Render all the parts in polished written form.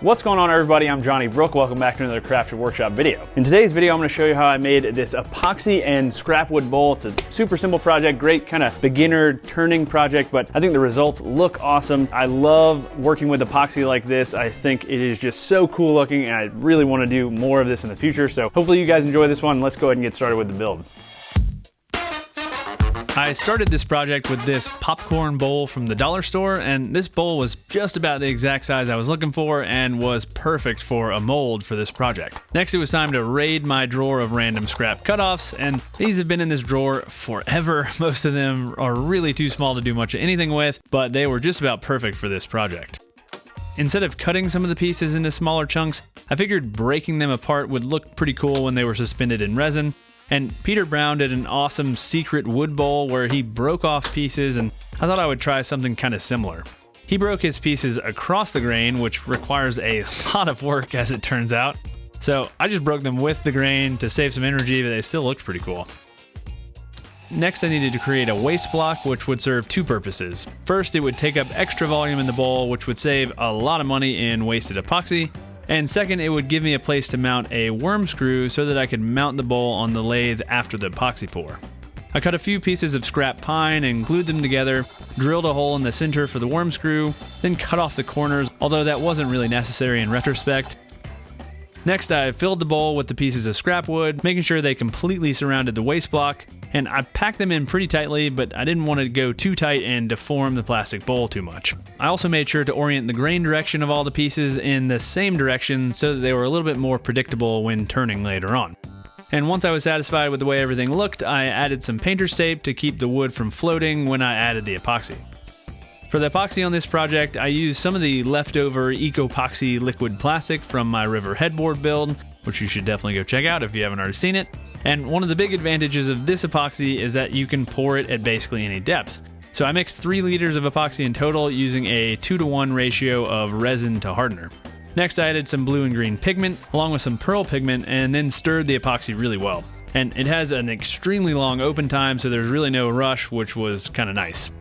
What's going on, everybody? I'm Johnny Brook. Welcome back to another Crafted Workshop video. In today's video, I'm going to show you how I made this epoxy and scrap wood bowl. It's a super simple project, great kind of beginner turning project, but I think the results look awesome. I love working with epoxy like this. I think it is just so cool looking, and I really want to do more of this in the future. So hopefully you guys enjoy this one. Let's go ahead and get started with the build. I started this project with this popcorn bowl from the dollar store, and this bowl was just about the exact size I was looking for and was perfect for a mold for this project. Next, it was time to raid my drawer of random scrap cutoffs, and these have been in this drawer forever. Most of them are really too small to do much of anything with, but they were just about perfect for this project. Instead of cutting some of the pieces into smaller chunks, I figured breaking them apart would look pretty cool when they were suspended in resin. And Peter Brown did an awesome secret wood bowl where he broke off pieces, and I thought I would try something kind of similar. He broke his pieces across the grain, which requires a lot of work as it turns out. So I just broke them with the grain to save some energy, but they still looked pretty cool. Next, I needed to create a waste block, which would serve two purposes. First, it would take up extra volume in the bowl, which would save a lot of money in wasted epoxy. And second, it would give me a place to mount a worm screw so that I could mount the bowl on the lathe after the epoxy pour. I cut a few pieces of scrap pine and glued them together, drilled a hole in the center for the worm screw, then cut off the corners, although that wasn't really necessary in retrospect. Next, I filled the bowl with the pieces of scrap wood, making sure they completely surrounded the waste block, and I packed them in pretty tightly, but I didn't want to go too tight and deform the plastic bowl too much. I also made sure to orient the grain direction of all the pieces in the same direction so that they were a little bit more predictable when turning later on. And once I was satisfied with the way everything looked, I added some painter's tape to keep the wood from floating when I added the epoxy. For the epoxy on this project, I used some of the leftover Epoxy liquid plastic from my river headboard build, which you should definitely go check out if you haven't already seen it. And one of the big advantages of this epoxy is that you can pour it at basically any depth. So I mixed 3 liters of epoxy in total using a 2-to-1 ratio of resin to hardener. Next, I added some blue and green pigment along with some pearl pigment and then stirred the epoxy really well. And it has an extremely long open time, so there's really no rush, which was kind of nice.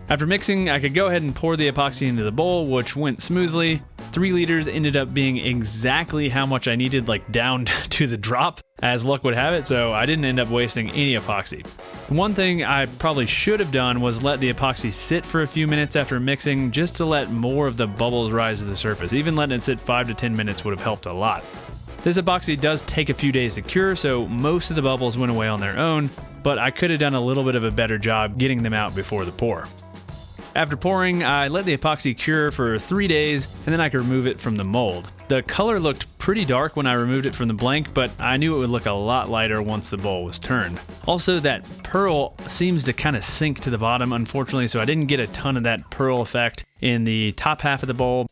After mixing, I could go ahead and pour the epoxy into the bowl, which went smoothly. 3 liters ended up being exactly how much I needed, like down to the drop, as luck would have it, so I didn't end up wasting any epoxy. One thing I probably should have done was let the epoxy sit for a few minutes after mixing, just to let more of the bubbles rise to the surface. Even letting it sit 5 to 10 minutes would have helped a lot. This epoxy does take a few days to cure, so most of the bubbles went away on their own, but I could have done a little bit of a better job getting them out before the pour. After pouring, I let the epoxy cure for 3 days, and then I could remove it from the mold. The color looked pretty dark when I removed it from the blank, but I knew it would look a lot lighter once the bowl was turned. Also, that pearl seems to kind of sink to the bottom, unfortunately, so I didn't get a ton of that pearl effect in the top half of the bowl.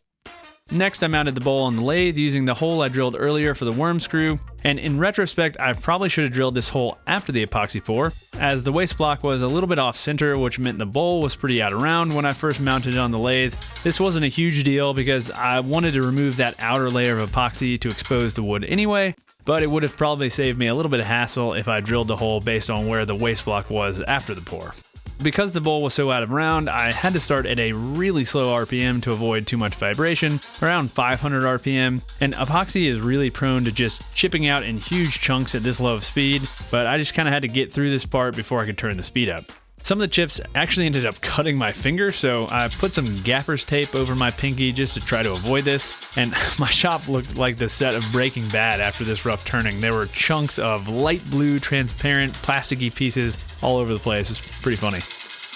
Next, I mounted the bowl on the lathe using the hole I drilled earlier for the worm screw, and in retrospect, I probably should have drilled this hole after the epoxy pour, as the waste block was a little bit off center, which meant the bowl was pretty out of round when I first mounted it on the lathe. This wasn't a huge deal because I wanted to remove that outer layer of epoxy to expose the wood anyway, but it would have probably saved me a little bit of hassle if I drilled the hole based on where the waste block was after the pour. Because the bowl was so out of round, I had to start at a really slow RPM to avoid too much vibration, around 500 RPM, and epoxy is really prone to just chipping out in huge chunks at this low of speed, but I just kind of had to get through this part before I could turn the speed up. Some of the chips actually ended up cutting my finger, so I put some gaffer's tape over my pinky just to try to avoid this, and my shop looked like the set of Breaking Bad after this rough turning. There were chunks of light blue, transparent, plasticky pieces all over the place. It was pretty funny.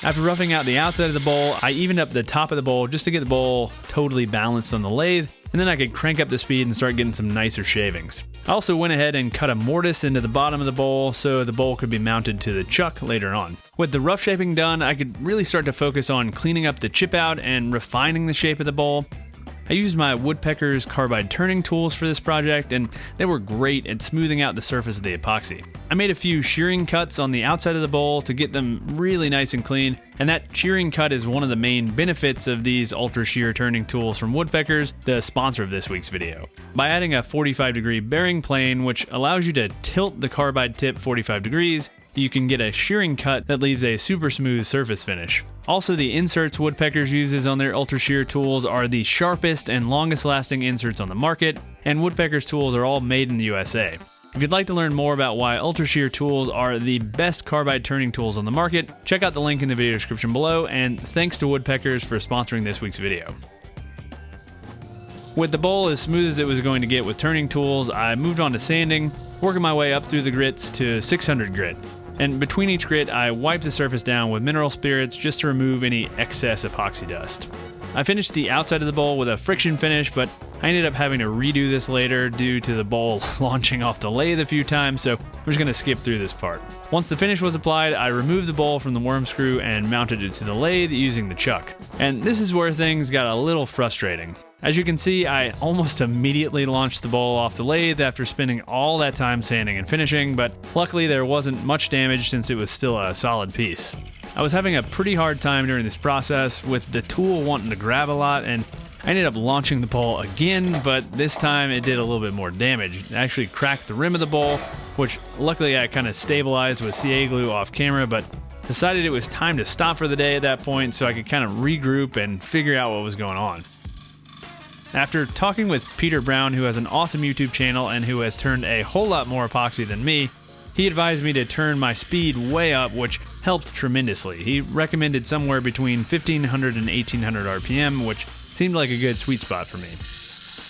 After roughing out the outside of the bowl, I evened up the top of the bowl just to get the bowl totally balanced on the lathe, and then I could crank up the speed and start getting some nicer shavings. I also went ahead and cut a mortise into the bottom of the bowl so the bowl could be mounted to the chuck later on. With the rough shaping done, I could really start to focus on cleaning up the chip out and refining the shape of the bowl. I used my Woodpecker's carbide turning tools for this project, and they were great at smoothing out the surface of the epoxy. I made a few shearing cuts on the outside of the bowl to get them really nice and clean, and that shearing cut is one of the main benefits of these ultra shear turning tools from Woodpecker's, the sponsor of this week's video. By adding a 45-degree bearing plane, which allows you to tilt the carbide tip 45 degrees, you can get a shearing cut that leaves a super smooth surface finish. Also, the inserts Woodpeckers uses on their Ultra Shear tools are the sharpest and longest lasting inserts on the market, and Woodpeckers tools are all made in the USA. If you'd like to learn more about why Ultra Shear tools are the best carbide turning tools on the market, check out the link in the video description below, and thanks to Woodpeckers for sponsoring this week's video. With the bowl as smooth as it was going to get with turning tools, I moved on to sanding, working my way up through the grits to 600 grit. And between each grit, I wiped the surface down with mineral spirits just to remove any excess epoxy dust. I finished the outside of the bowl with a friction finish, but I ended up having to redo this later due to the bowl launching off the lathe a few times, so I'm just going to skip through this part. Once the finish was applied, I removed the bowl from the worm screw and mounted it to the lathe using the chuck. And this is where things got a little frustrating. As you can see, I almost immediately launched the bowl off the lathe after spending all that time sanding and finishing, but luckily there wasn't much damage since it was still a solid piece. I was having a pretty hard time during this process with the tool wanting to grab a lot, and I ended up launching the bowl again, but this time it did a little bit more damage. It actually cracked the rim of the bowl, which luckily I kind of stabilized with CA glue off camera, but decided it was time to stop for the day at that point so I could kind of regroup and figure out what was going on. After talking with Peter Brown, who has an awesome YouTube channel and who has turned a whole lot more epoxy than me, he advised me to turn my speed way up, which helped tremendously. He recommended somewhere between 1500 and 1800 RPM, which seemed like a good sweet spot for me.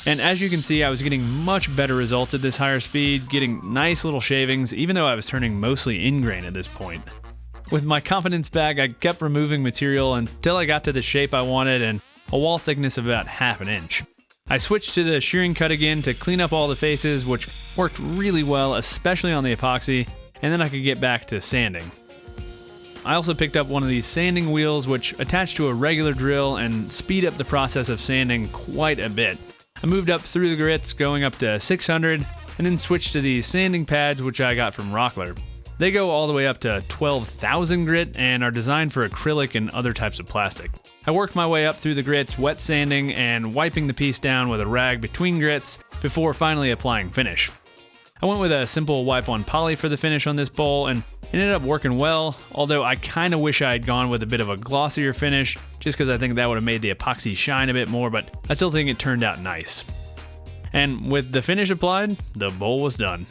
And as you can see, I was getting much better results at this higher speed, getting nice little shavings, even though I was turning mostly in-grain at this point. With my confidence back, I kept removing material until I got to the shape I wanted and a wall thickness of about ½ inch. I switched to the shearing cut again to clean up all the faces, which worked really well, especially on the epoxy, and then I could get back to sanding. I also picked up one of these sanding wheels which attach to a regular drill and speed up the process of sanding quite a bit. I moved up through the grits, going up to 600, and then switched to these sanding pads which I got from Rockler. They go all the way up to 12,000 grit and are designed for acrylic and other types of plastic. I worked my way up through the grits, wet sanding and wiping the piece down with a rag between grits before finally applying finish. I went with a simple wipe on poly for the finish on this bowl and it ended up working well, although I kind of wish I had gone with a bit of a glossier finish just because I think that would have made the epoxy shine a bit more, but I still think it turned out nice. And with the finish applied, the bowl was done.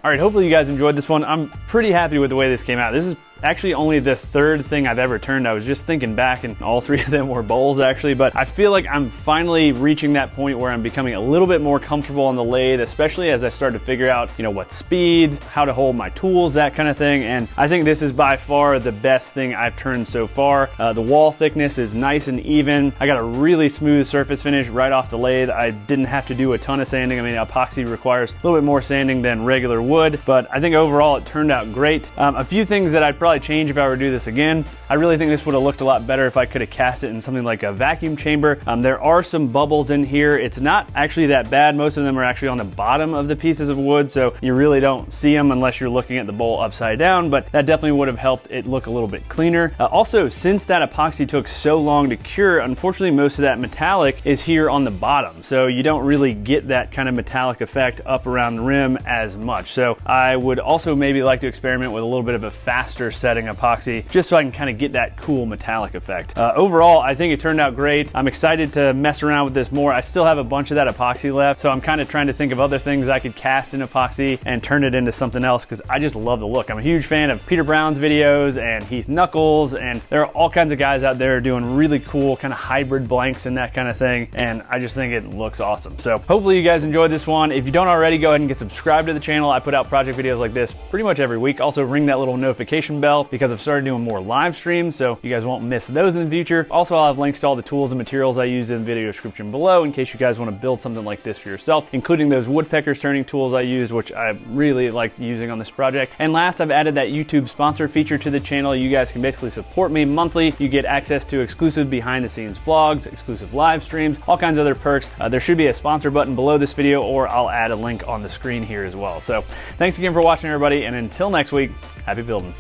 Alright, hopefully you guys enjoyed this one. I'm pretty happy with the way this came out. This is actually only the third thing I've ever turned. I was just thinking back and all three of them were bowls actually, but I feel like I'm finally reaching that point where I'm becoming a little bit more comfortable on the lathe, especially as I start to figure out, what speeds, how to hold my tools, that kind of thing. And I think this is by far the best thing I've turned so far. The wall thickness is nice and even. I got a really smooth surface finish right off the lathe. I didn't have to do a ton of sanding. I mean, epoxy requires a little bit more sanding than regular wood, but I think overall it turned out great. A few things that I'd probably change if I were to do this again. I really think this would have looked a lot better if I could have cast it in something like a vacuum chamber. There are some bubbles in here. It's not actually that bad. Most of them are actually on the bottom of the pieces of wood, so you really don't see them unless you're looking at the bowl upside down, but that definitely would have helped it look a little bit cleaner. Also, since that epoxy took so long to cure, unfortunately most of that metallic is here on the bottom, so you don't really get that kind of metallic effect up around the rim as much. So I would also maybe like to experiment with a little bit of a faster setting epoxy just so I can kind of get that cool metallic effect. Overall, I think it turned out great. I'm excited to mess around with this more. I still have a bunch of that epoxy left, so I'm kind of trying to think of other things I could cast in epoxy and turn it into something else because I just love the look. I'm a huge fan of Peter Brown's videos and Heath Knuckles, and there are all kinds of guys out there doing really cool kind of hybrid blanks and that kind of thing, and I just think it looks awesome. So hopefully you guys enjoyed this one. If you don't already, go ahead and get subscribed to the channel. I put out project videos like this pretty much every week. Also ring that little notification bell because I've started doing more live streams, so you guys won't miss those in the future. Also, I'll have links to all the tools and materials I use in the video description below in case you guys want to build something like this for yourself, including those Woodpeckers turning tools I use, which I really liked using on this project. And last, I've added that YouTube sponsor feature to the channel. You guys can basically support me monthly. You get access to exclusive behind the scenes vlogs, exclusive live streams, all kinds of other perks. There should be a sponsor button below this video, or I'll add a link on the screen here as well. So thanks again for watching, everybody, and until next week, happy building.